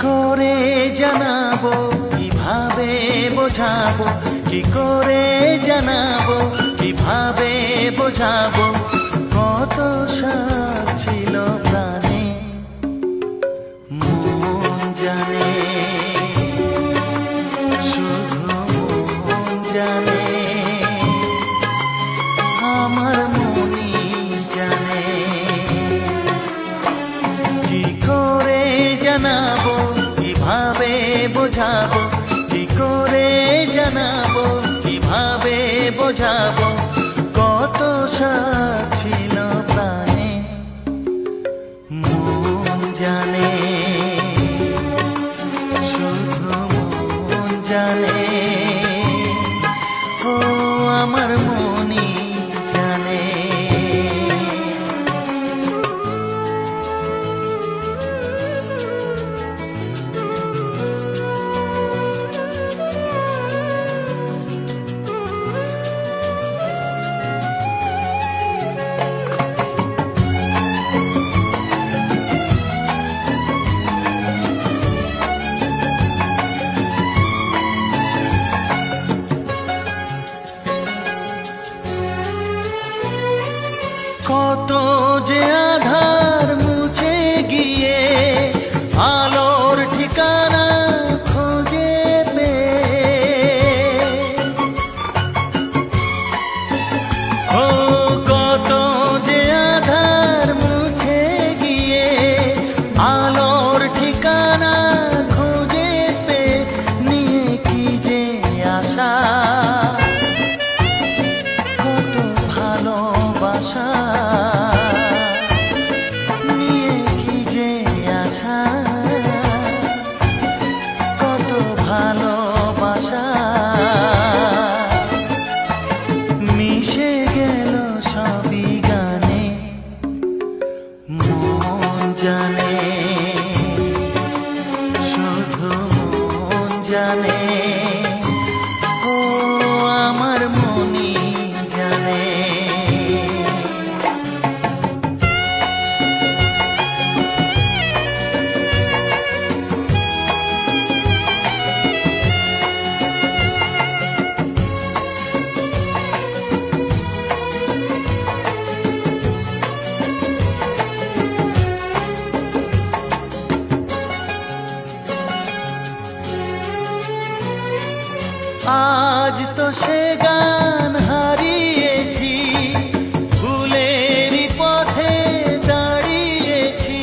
করে জানাবো, কিভাবে বোঝাবো, কি করে জানাবো, কিভাবে বোঝাবো, কত সাথ ছিল প্রাণে মন জানে, শুধু মন জানে, আমার মনই জানে। কি করে জানাবো, কিভাবে বোঝাবো, কি করে জানাবো, কিভাবে বোঝাবো, কত সাথ ছিল প্রাণে মন জানে, শুধু মন জানে, ও আমার মনই জানে। কত যে আধার মুছে গিয়ে আলোর ঠিকানা খোঁজে পেয়ে, ও কত যে আধার মুছে গিয়ে আলোর ঠিকানা খোঁজে পেয়ে, নিয়ে কি যে আশা, কত ভালোবাসা নিয়ে কি যে আশা, কত ভালোবাসা মিশে গেল সবই গানে মন জানে, শুধু মন জানে, ও আমার মনই জানে। আজ তো সে গান হারিয়েছি, ভুলেরই পথে দাঁড়িয়েছি,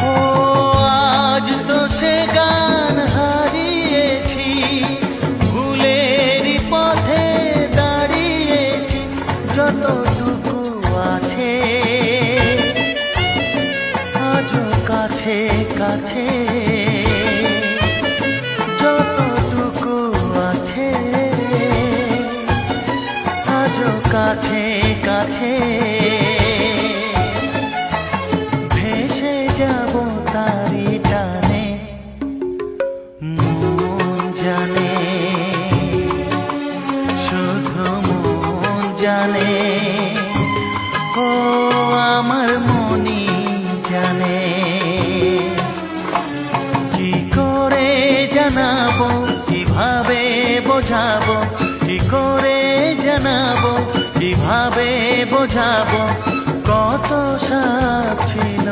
ও আজ তো সে গান হারিয়েছি, ভুলেরই পথে দাঁড়িয়েছি, যতটুকু আছে কাছে কাছে, যতটুকু আছে আজও কাছে কাছে, ভেসে যাব তারি টানে মন জানে, শুধু মন জানে, ও আমার মনই জানে। কি করে জানাবো, কিভাবে বোঝাবো, কি করে জানাবো, কিভাবে বোঝাবো, কত সাথ ছিল